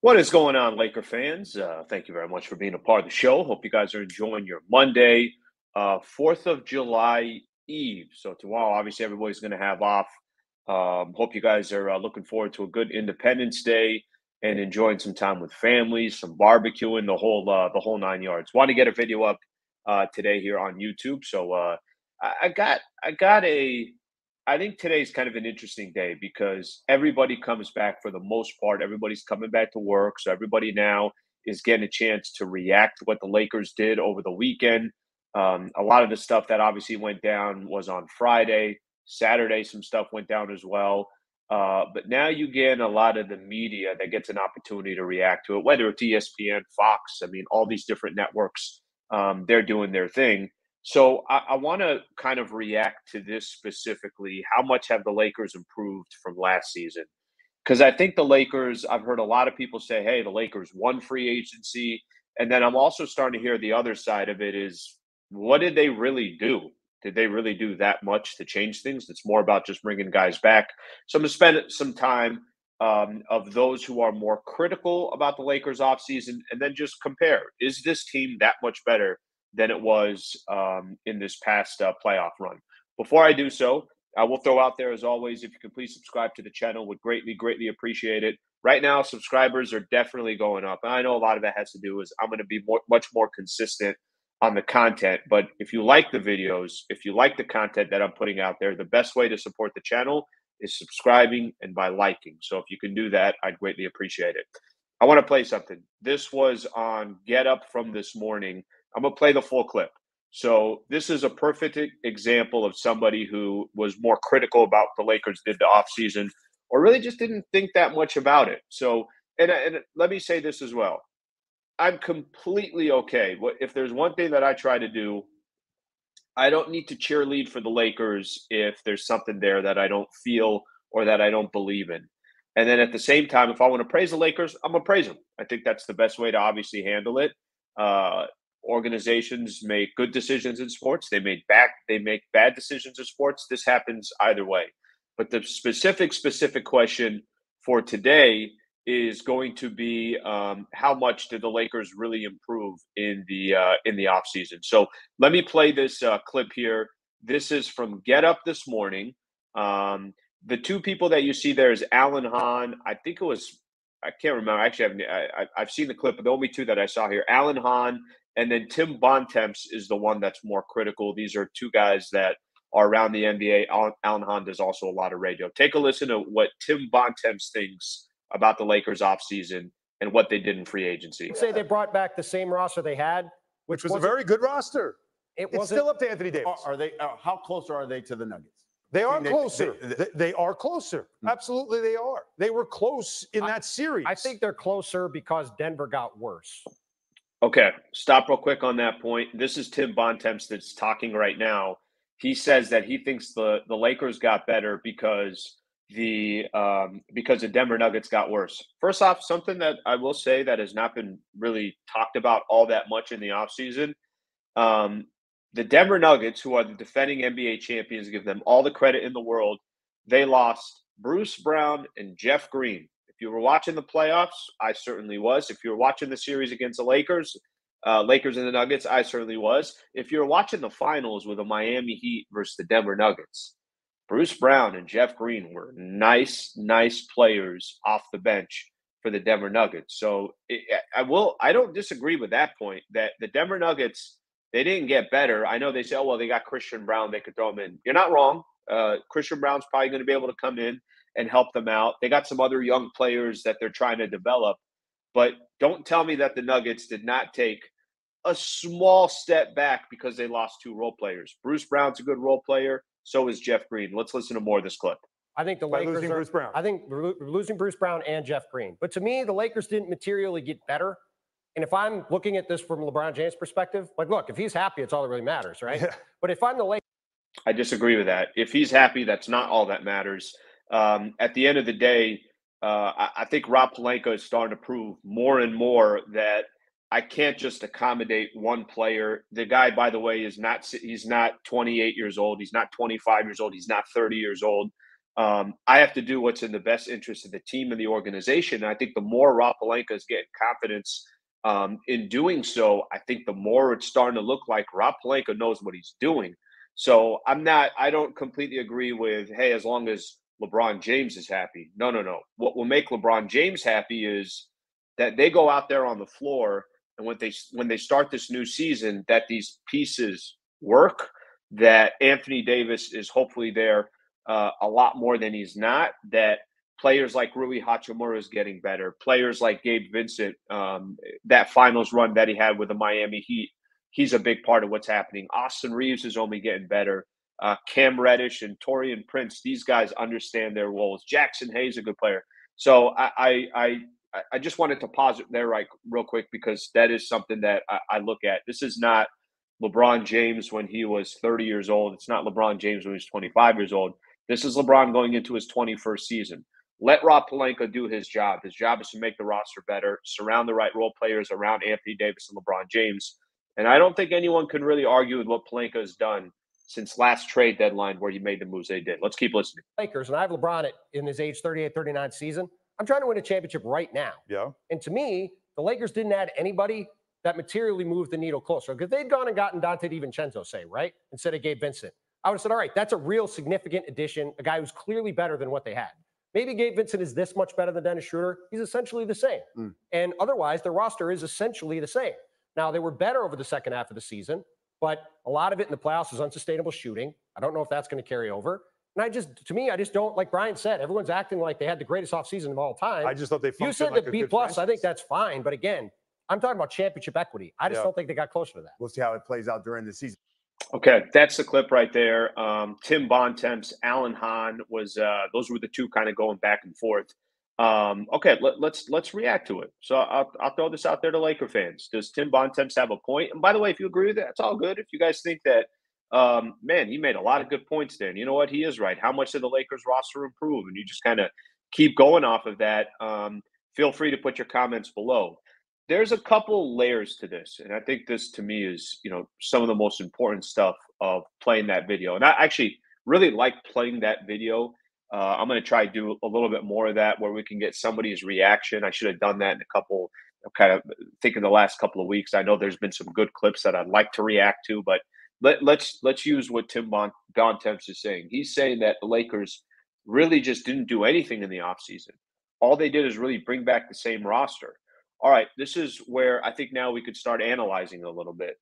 What is going on, Laker fans? Thank you very much for being a part of the show. Hope you guys are enjoying your Monday, 4th of July Eve. So, tomorrow, obviously, everybody's going to have off. Hope you guys are looking forward to a good Independence Day and enjoying some time with families, some barbecuing, the whole 9 yards. Want to get a video up today here on YouTube. So, I think today's kind of an interesting day because everybody comes back for the most part. Everybody's coming back to work. So everybody now is getting a chance to react to what the Lakers did over the weekend. A lot of the stuff that obviously went down was on Friday. Saturday, some stuff went down as well. But now you get a lot of the media that gets an opportunity to react to it, whether it's ESPN, Fox, I mean, all these different networks, they're doing their thing. So I want to kind of react to this specifically. How much have the Lakers improved from last season? Because I think the Lakers, I've heard a lot of people say, hey, the Lakers won free agency. And then I'm also starting to hear the other side of it is, what did they really do? Did they really do that much to change things? It's more about just bringing guys back. So I'm going to spend some time of those who are more critical about the Lakers offseason and then just compare. Is this team that much better than it was in this past playoff run? Before I do so, I will throw out there, as always, if you could please subscribe to the channel, would greatly appreciate it. Right now, subscribers are definitely going up. And I know a lot of that has to do is I'm going to be much more consistent on the content. But if you like the videos, if you like the content that I'm putting out there, the best way to support the channel is subscribing and by liking. So if you can do that, I'd greatly appreciate it. I want to play something. This was on Get Up from this morning. I'm going to play the full clip. So this is a perfect example of somebody who was more critical about the Lakers did the offseason or really just didn't think that much about it. So, and let me say this as well. I'm completely okay. If there's one thing that I try to do, I don't need to cheerlead for the Lakers if there's something there that I don't feel or that I don't believe in. And then at the same time, if I want to praise the Lakers, I'm going to praise them. I think that's the best way to obviously handle it. Organizations make good decisions in sports. They make bad decisions in sports. This happens either way. But the specific question for today is going to be how much did the Lakers really improve in the offseason? So let me play this clip here. This is from Get Up this morning. The two people that you see there is Alan Hahn. I think it was, I can't remember. Actually, I've seen the clip, but the only two that I saw here, Alan Hahn and then Tim Bontemps is the one that's more critical. These are two guys that are around the NBA. Alan Hahn does also a lot of radio. Take a listen to what Tim Bontemps thinks about the Lakers offseason and what they did in free agency. Say they brought back the same roster they had, which was a very good roster. It's still up to Anthony Davis. Are they? How closer are they to the Nuggets? They are closer. They are closer. Absolutely, they are. They were close in that series. I think they're closer because Denver got worse. Okay, stop real quick on that point. This is Tim Bontemps that's talking right now. He says that he thinks the Lakers got better because the Denver Nuggets got worse. First off, something that I will say that has not been really talked about all that much in the offseason, the Denver Nuggets, who are the defending NBA champions, give them all the credit in the world. They lost Bruce Brown and Jeff Green. If you were watching the playoffs, I certainly was. If you were watching the series against the Lakers and the Nuggets, I certainly was. If you're watching the finals with the Miami Heat versus the Denver Nuggets, Bruce Brown and Jeff Green were nice players off the bench for the Denver Nuggets. So I don't disagree with that point that the Denver Nuggets, they didn't get better. I know they say, oh, well, they got Christian Brown. They could throw him in. You're not wrong. Christian Brown's probably going to be able to come in and help them out. They got some other young players that they're trying to develop. But don't tell me that the Nuggets did not take a small step back because they lost two role players. Bruce Brown's a good role player. So is Jeff Green. Let's listen to more of this clip. I think the Lakers losing Bruce Brown. I think we're losing Bruce Brown and Jeff Green. But to me, the Lakers didn't materially get better. And if I'm looking at this from LeBron James' perspective, like, look, if he's happy, it's all that really matters, right? Yeah. But if I'm the Lakers, I disagree with that. If he's happy, that's not all that matters. At the end of the day, I think Rob Pelinka is starting to prove more and more that I can't just accommodate one player. The guy, by the way, he's not 28 years old. He's not 25 years old. He's not 30 years old. I have to do what's in the best interest of the team and the organization. And I think the more Rob Pelinka is getting confidence in doing so, I think the more it's starting to look like Rob Pelinka knows what he's doing. So I don't completely agree with, hey, as long as LeBron James is happy. No, no, no. What will make LeBron James happy is that they go out there on the floor, and when they start this new season, that these pieces work, that Anthony Davis is hopefully there a lot more than he's not, that players like Rui Hachimura is getting better, players like Gabe Vincent, that finals run that he had with the Miami Heat, he's a big part of what's happening. Austin Reeves is only getting better. Cam Reddish and Torian Prince, these guys understand their roles. Jackson Hayes, a good player. So I just wanted to pause it there real quick, because that is something that I look at. This is not LeBron James when he was 30 years old. It's not LeBron James when he was 25 years old. This is LeBron going into his 21st season. Let Rob Pelinka do his job. His job is to make the roster better, surround the right role players around Anthony Davis and LeBron James. And I don't think anyone can really argue with what Pelinka has done since last trade deadline where he made the moves they did. Let's keep listening. Lakers, and I have LeBron in his age 38, 39 season. I'm trying to win a championship right now. Yeah. And to me, the Lakers didn't add anybody that materially moved the needle closer. Because they'd gone and gotten Dante DiVincenzo, say, right? Instead of Gabe Vincent. I would have said, all right, that's a real significant addition, a guy who's clearly better than what they had. Maybe Gabe Vincent is this much better than Dennis Schroeder. He's essentially the same. And otherwise, their roster is essentially the same. Now, they were better over the second half of the season, but a lot of it in the playoffs was unsustainable shooting. I don't know if that's going to carry over. And I just don't, like Brian said, everyone's acting like they had the greatest offseason of all time. I just thought they You said like that B+, I think that's fine. But again, I'm talking about championship equity. I just don't think they got closer to that. We'll see how it plays out during the season. Okay, that's the clip right there. Tim Bontemps, Alan Hahn was those were the two kind of going back and forth. Okay, let's react to it. So I'll throw this out there to Laker fans. Does Tim Bontemps have a point? And by the way, if you agree with that, it's all good. If you guys think that, man, he made a lot of good points there. And you know what? He is right. How much did the Lakers roster improve? And you just kind of keep going off of that. Feel free to put your comments below. There's a couple layers to this, and I think this to me is, some of the most important stuff of playing that video. And I actually really like playing that video. I'm going to try to do a little bit more of that where we can get somebody's reaction. I should have done that in kind of thinking the last couple of weeks. I know there's been some good clips that I'd like to react to, but let's use what Tim Bontemps is saying. He's saying that the Lakers really just didn't do anything in the offseason. All they did is really bring back the same roster. All right, this is where I think now we could start analyzing a little bit.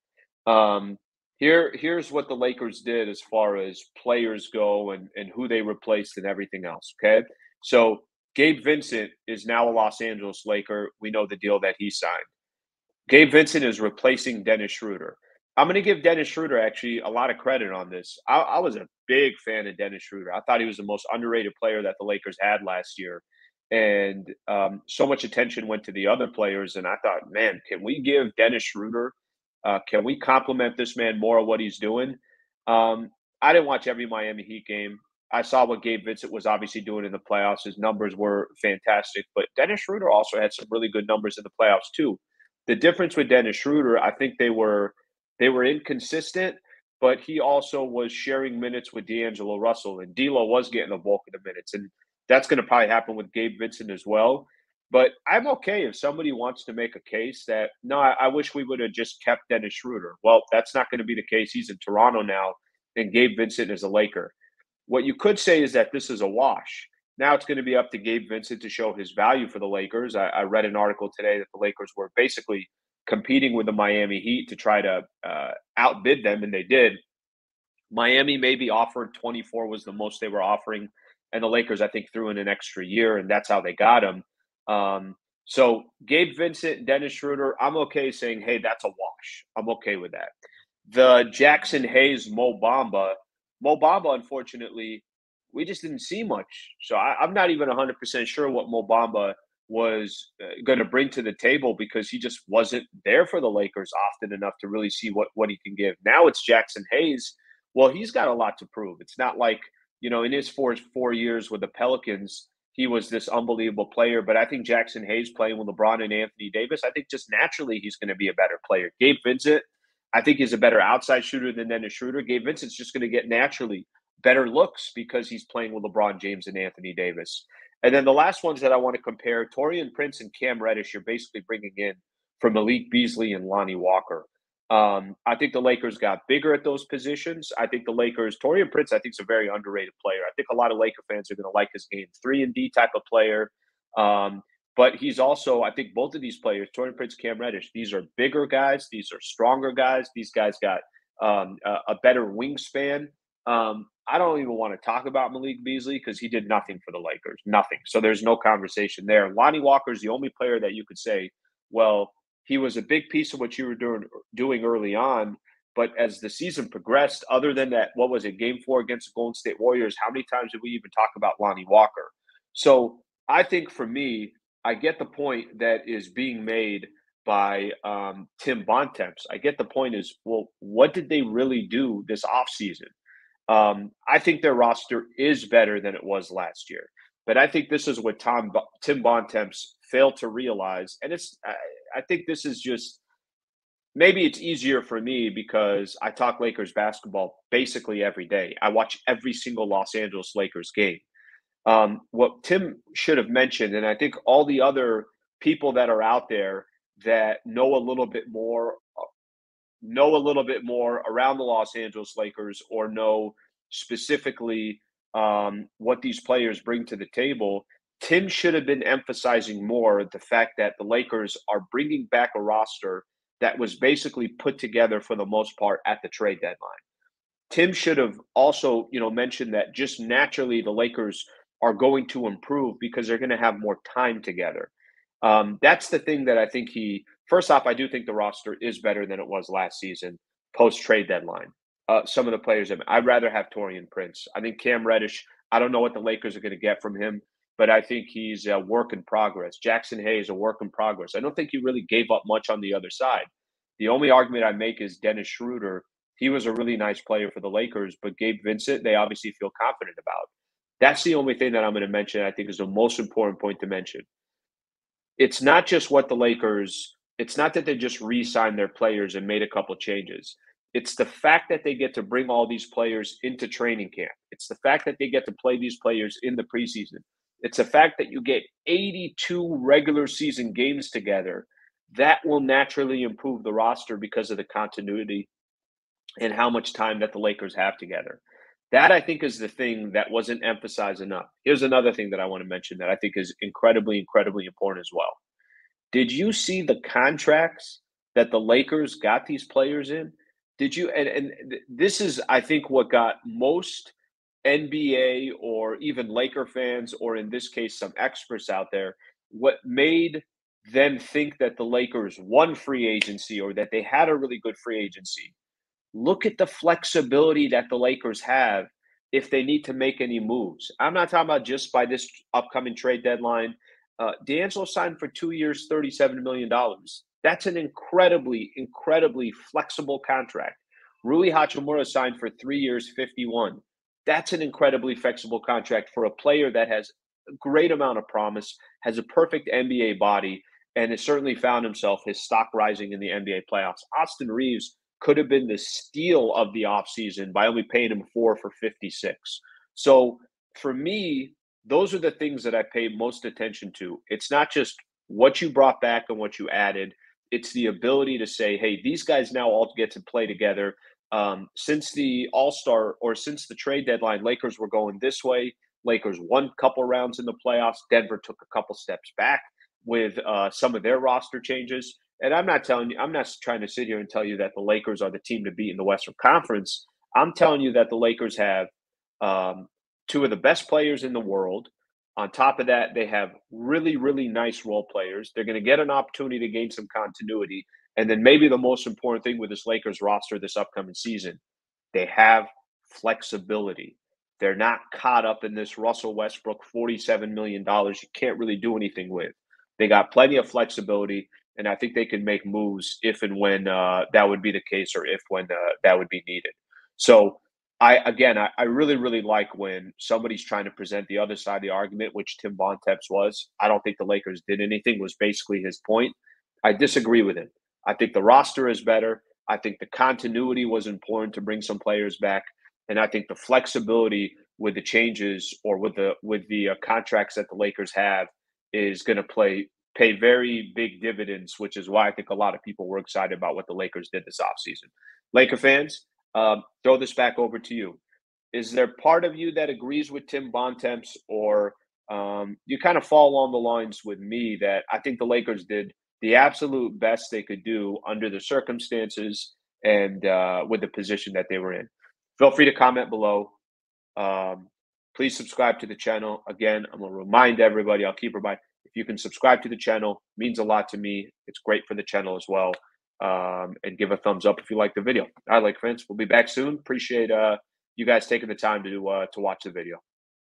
Here's what the Lakers did as far as players go and who they replaced and everything else, okay? So Gabe Vincent is now a Los Angeles Laker. We know the deal that he signed. Gabe Vincent is replacing Dennis Schroeder. I'm going to give Dennis Schroeder actually a lot of credit on this. I was a big fan of Dennis Schroeder. I thought he was the most underrated player that the Lakers had last year. And so much attention went to the other players. And I thought, man, can we give Dennis Schroeder, can we compliment this man more of what he's doing? I didn't watch every Miami Heat game. I saw what Gabe Vincent was obviously doing in the playoffs. His numbers were fantastic. But Dennis Schroeder also had some really good numbers in the playoffs too. The difference with Dennis Schroeder, I think they were inconsistent, but he also was sharing minutes with D'Angelo Russell. And D'Lo was getting the bulk of the minutes. And that's going to probably happen with Gabe Vincent as well. But I'm okay if somebody wants to make a case that, no, I wish we would have just kept Dennis Schroeder. Well, that's not going to be the case. He's in Toronto now, and Gabe Vincent is a Laker. What you could say is that this is a wash. Now it's going to be up to Gabe Vincent to show his value for the Lakers. I read an article today that the Lakers were basically competing with the Miami Heat to try to outbid them, and they did. Miami maybe offered 24 was the most they were offering. And the Lakers, I think, threw in an extra year, and that's how they got him. So Gabe Vincent, Dennis Schroeder, I'm okay saying, hey, that's a wash. I'm okay with that. The Jackson Hayes, Mo Bamba, unfortunately, we just didn't see much. So I'm not even 100% sure what Mo Bamba was going to bring to the table, because he just wasn't there for the Lakers often enough to really see what he can give. Now it's Jackson Hayes. Well, he's got a lot to prove. It's not like, in his four years with the Pelicans, he was this unbelievable player. But I think Jackson Hayes playing with LeBron and Anthony Davis, I think just naturally he's going to be a better player. Gabe Vincent, I think he's a better outside shooter than Dennis Schroeder. Gabe Vincent's just going to get naturally better looks because he's playing with LeBron James and Anthony Davis. And then the last ones that I want to compare, Taurean Prince and Cam Reddish, you're basically bringing in from Malik Beasley and Lonnie Walker. I think the Lakers got bigger at those positions. I think the Lakers, Taurean Prince, I think is a very underrated player. I think a lot of Laker fans are going to like his game. 3-and-D type of player. But he's also, I think both of these players, Taurean Prince, Cam Reddish, these are bigger guys. These are stronger guys. These guys got a better wingspan. I don't even want to talk about Malik Beasley because he did nothing for the Lakers, nothing. So there's no conversation there. Lonnie Walker is the only player that you could say, well, he was a big piece of what you were doing early on. But as the season progressed, other than that, what was it, Game 4 against the Golden State Warriors, how many times did we even talk about Lonnie Walker? So I think for me, I get the point that is being made by Tim Bontemps. I get the point is, well, what did they really do this offseason? I think their roster is better than it was last year. But I think this is what Tim Bontemps failed to realize. And I think this is just maybe it's easier for me because I talk Lakers basketball basically every day. I watch every single Los Angeles Lakers game. What Tim should have mentioned, and I think all the other people that are out there that know a little bit more around the Los Angeles Lakers or know specifically what these players bring to the table, Tim should have been emphasizing more the fact that the Lakers are bringing back a roster that was basically put together for the most part at the trade deadline. Tim should have also, mentioned that just naturally the Lakers are going to improve because they're going to have more time together. That's the thing that I think first off, I do think the roster is better than it was last season, post-trade deadline. Some of the players, I'd rather have Taurean Prince. I think Cam Reddish, I don't know what the Lakers are going to get from him, but I think he's a work in progress. Jackson Hayes, a work in progress. I don't think he really gave up much on the other side. The only argument I make is Dennis Schroeder. He was a really nice player for the Lakers, but Gabe Vincent, they obviously feel confident about. That's the only thing that I'm going to mention, I think is the most important point to mention. It's not just what the Lakers, it's not that they just re-signed their players and made a couple changes. It's the fact that they get to bring all these players into training camp. It's the fact that they get to play these players in the preseason. It's the fact that you get 82 regular season games together. That will naturally improve the roster because of the continuity and how much time that the Lakers have together. That, I think, is the thing that wasn't emphasized enough. Here's another thing that I want to mention that I think is incredibly, incredibly important as well. Did you see the contracts that the Lakers got these players in? Did you? And this is, I think, what got most NBA or even Laker fans, or in this case, some experts out there, what made them think that the Lakers won free agency or that they had a really good free agency. Look at the flexibility that the Lakers have if they need to make any moves. I'm not talking about just by this upcoming trade deadline. D'Angelo signed for 2 years, $37 million. That's an incredibly, incredibly flexible contract. Rui Hachimura signed for 3 years, 51. That's an incredibly flexible contract for a player that has a great amount of promise, has a perfect NBA body, and has certainly found his stock rising in the NBA playoffs. Austin Reeves could have been the steal of the offseason by only paying him 4 for 56. So for me, those are the things that I pay most attention to. It's not just what you brought back and what you added. It's the ability to say, hey, these guys now all get to play together. Since the All-Star or since the trade deadline, Lakers were going this way. Lakers won a couple rounds in the playoffs. Denver took a couple steps back with some of their roster changes. And I'm not trying to sit here and tell you that the Lakers are the team to beat in the Western Conference. I'm telling you that the Lakers have two of the best players in the world. On top of that, they have really, really nice role players. They're going to get an opportunity to gain some continuity. And then maybe the most important thing with this Lakers roster this upcoming season, they have flexibility. They're not caught up in this Russell Westbrook $47 million you can't really do anything with. They got plenty of flexibility, and I think they can make moves if and when that would be the case or if when that would be needed. So, I really, really like when somebody's trying to present the other side of the argument, which Tim Bontemps was. I don't think the Lakers did anything, was basically his point. I disagree with him. I think the roster is better. I think the continuity was important to bring some players back. And I think the flexibility with the changes or with the contracts that the Lakers have is going to pay very big dividends, which is why I think a lot of people were excited about what the Lakers did this offseason. Laker fans, throw this back over to you. Is there part of you that agrees with Tim Bontemps, or you kind of fall along the lines with me that I think the Lakers did the absolute best they could do under the circumstances and with the position that they were in? Feel free to comment below. Please subscribe to the channel. Again, I'm going to remind everybody, I'll keep reminding, if you can subscribe to the channel, it means a lot to me. It's great for the channel as well. And give a thumbs up if you like the video. All right, Laker fans, we'll be back soon. Appreciate you guys taking the time to watch the video.